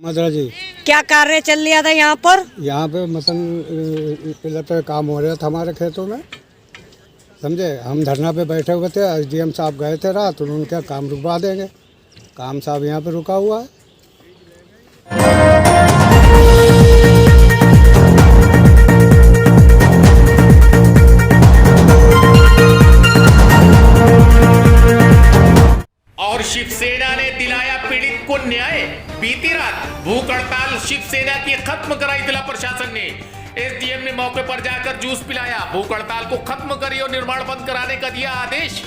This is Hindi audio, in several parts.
मदरा जी, क्या कार्य चल रहा था यहाँ पर? यहाँ पे मसन पिलर पे काम हो रहा था हमारे खेतों में, समझे। हम धरना पे बैठे हुए थे, एसडीएम साहब गए थे रात, उन्होंने क्या काम रुकवा देंगे। काम साहब यहाँ पे रुका हुआ है। और शिवसेना ने दिलाया पीड़ित को न्याय। बीती रात भूख हड़ताल शिवसेना की खत्म कराई जिला प्रशासन ने। एसडीएम ने मौके पर जाकर जूस पिलाया, भूख हड़ताल को खत्म करी और निर्माण बंद कराने का दिया आदेश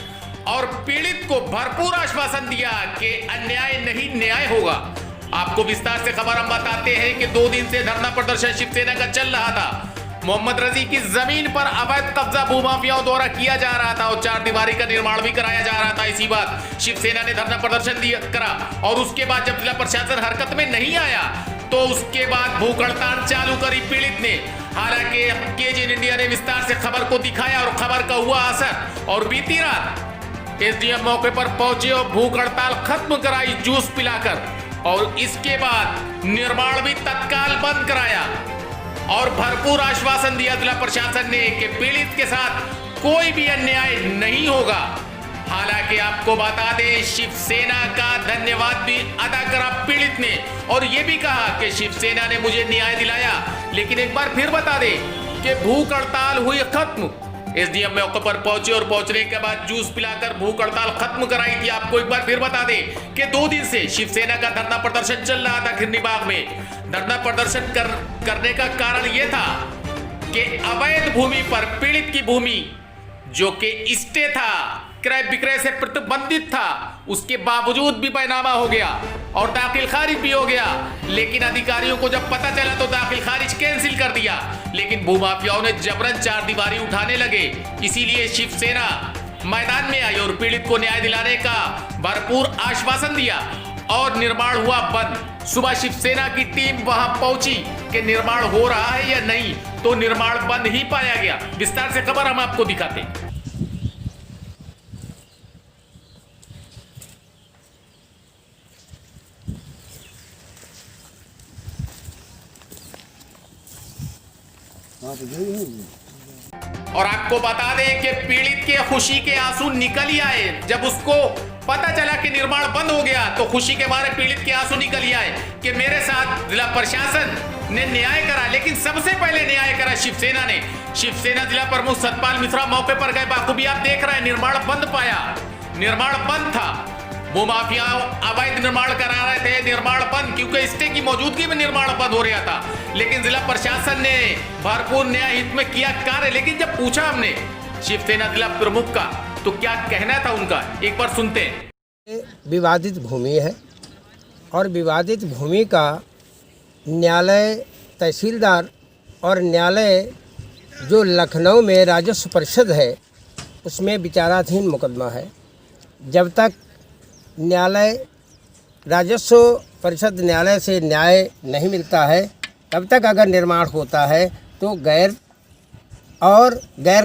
और पीड़ित को भरपूर आश्वासन दिया कि अन्याय नहीं न्याय होगा। आपको विस्तार से खबर हम बताते हैं कि 2 दिन से धरना प्रदर्शन शिवसेना का चल रहा था। मोहम्मद रजी की जमीन पर अवैध कब्जा भूमाफियाओं द्वारा किया जा रहा था और 4 दीवारी का निर्माण भी कराया जा रहा था। इसी बात शिवसेना ने धरना प्रदर्शन करा और उसके बाद जब जिला प्रशासन हरकत में नहीं आया तो उसके बाद भूख हड़ताल चालू करी पीड़ित ने। हालांकि केजी इंडिया ने विस्तार से खबर को दिखाया और खबर का हुआ असर और बीती रात एसडीएम मौके पर पहुंचे और भूख हड़ताल खत्म कराई जूस पिलाकर और इसके बाद निर्माण भी तत्काल बंद कराया और भरपूर आश्वासन दिया जिला प्रशासन ने कि पीड़ित के साथ कोई भी अन्याय नहीं होगा। हालांकि आपको बता दें शिवसेना का धन्यवाद भी अदा करा पीड़ित ने और यह भी कहा कि शिवसेना ने मुझे न्याय दिलाया। लेकिन एक बार फिर बता दें कि भूख हड़ताल हुई खत्म। एसडीएम मौके पर पहुंचे और पहुंचने के बाद जूस पिलाकर भूख हड़ताल खत्म कराई थी। आपको एक बार फिर बता दें कि 2 दिन से शिवसेना का धरना प्रदर्शन चल रहा था खिरनी बाग में। धरना प्रदर्शन करने का कारण यह था कि अवैध भूमि पर पीड़ित की भूमि जो कि स्टे था, क्रय विक्रय से प्रतिबंधित था, उसके बावजूद भी बैनामा हो गया और दाखिल खारिज भी हो गया। लेकिन अधिकारियों को जब पता चला तो दाखिल खारिज कैंसिल कर दिया। लेकिन भूमाफियाओं ने जबरन 4 दीवारी उठाने लगे। इसीलिए शिवसेना मैदान में आई और पीड़ित को न्याय दिलाने का भरपूर आश्वासन दिया और निर्माण हुआ बंद। सुबह शिवसेना की टीम वहां पहुंची कि निर्माण हो रहा है या नहीं, तो निर्माण बंद ही पाया गया। विस्तार से खबर हम आपको दिखाते हैं। और आपको बता दें कि पीड़ित के खुशी के आंसू निकल ही आए जब उसको पता चला कि निर्माण बंद हो गया। तो खुशी के मारे पीड़ित के आंसू निकल ही आए कि मेरे साथ जिला प्रशासन ने न्याय करा। लेकिन सबसे पहले न्याय करा शिवसेना ने। शिवसेना जिला प्रमुख सतपाल मिश्रा मौके पर गए। बाखूबी आप देख रहे हैं निर्माण बंद पाया, निर्माण बंद था। भूमाफिया अवैध निर्माण करा रहे थे, निर्माण बंद क्योंकि स्टे की मौजूदगी में निर्माण बंद हो रहा था। लेकिन जिला प्रशासन ने भरपूर न्याय हित में किया कार्य। लेकिन जब पूछा हमने शिवसेना जिला प्रमुख का तो क्या कहना था उनका, एक बार सुनते हैं। विवादित भूमि है और विवादित भूमि का न्यायालय, तहसीलदार और न्यायालय जो लखनऊ में राजस्व परिषद है उसमें विचाराधीन मुकदमा है। जब तक न्यायालय, राजस्व परिषद न्यायालय से न्याय नहीं मिलता है तब तक अगर निर्माण होता है तो गैर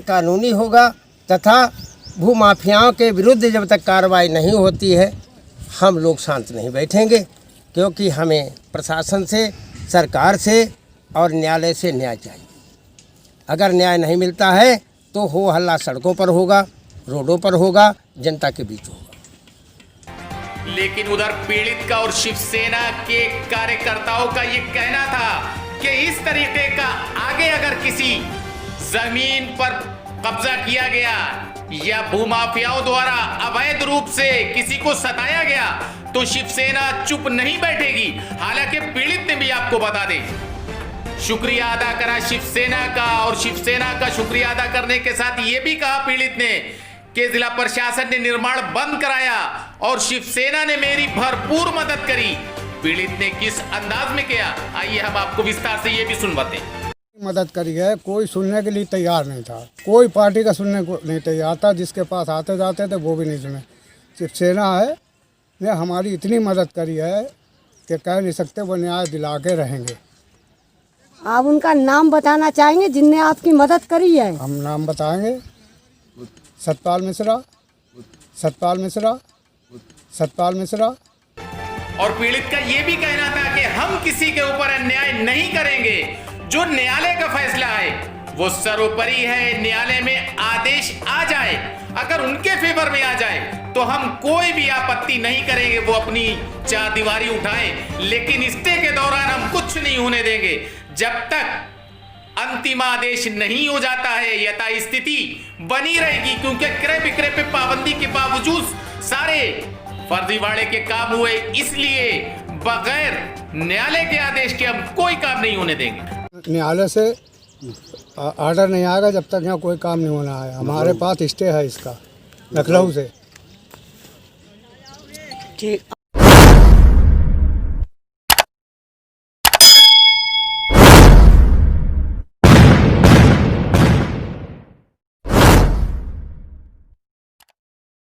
कानूनी होगा तथा भूमाफियाओं के विरुद्ध जब तक कार्रवाई नहीं होती है हम लोग शांत नहीं बैठेंगे, क्योंकि हमें प्रशासन से, सरकार से और न्यायालय से न्याय चाहिए। अगर न्याय नहीं मिलता है तो हो हल्ला सड़कों पर होगा, रोडों पर होगा, जनता के बीच होगा। लेकिन उधर पीड़ित का और शिवसेना के कार्यकर्ताओं का ये कहना था कि इस तरीके का आगे अगर किसी जमीन पर कब्जा किया गया या भूमाफियाओं द्वारा अवैध रूप से किसी को सताया गया तो शिवसेना चुप नहीं बैठेगी। हालांकि पीड़ित ने भी आपको बता दें शुक्रिया अदा करा शिवसेना का और शिवसेना का शुक्रिया अदा करने के साथ ये भी कहा पीड़ित ने कि जिला प्रशासन ने निर्माण बंद कराया और शिवसेना ने मेरी भरपूर मदद करी। पीड़ित ने किस अंदाज में किया, आइए हम आपको विस्तार से ये भी सुनवाते हैं। मदद करी है, कोई सुनने के लिए तैयार नहीं था, कोई पार्टी का सुनने को नहीं तैयार था। जिसके पास आते जाते थे वो भी नहीं सुने। शिवसेना है ने हमारी इतनी मदद करी है कि कह नहीं सकते, वो न्याय दिला के रहेंगे। आप उनका नाम बताना चाहेंगे जिनने आपकी मदद करी है? हम नाम बताएंगे, सतपाल मिश्रा, सतपाल मिश्रा, सतपाल मिश्रा। और पीड़ित का ये भी कहना था कि हम किसी के ऊपर अन्याय नहीं करेंगे। जो न्यायालय का फैसला है वो सर्वोपरि है। न्यायालय में आदेश आ जाए, अगर उनके फेवर में आ जाए तो हम कोई भी आपत्ति नहीं करेंगे, वो अपनी चारदीवारी उठाएं, लेकिन स्टे के दौरान हम कुछ नहीं होने देंगे जब तक अंतिम आदेश नहीं हो जाता है। यथास्थिति बनी रहेगी, क्योंकि क्रय विक्रय पे पाबंदी के बावजूद सारे फर्जीवाड़े के काम हुए, इसलिए बगैर न्यायालय के आदेश के हम कोई काम नहीं होने देंगे। न्यायालय से ऑर्डर नहीं आएगा जब तक यहाँ कोई काम नहीं होना है। हमारे पास स्टे है इसका लखनऊ से। ठीक।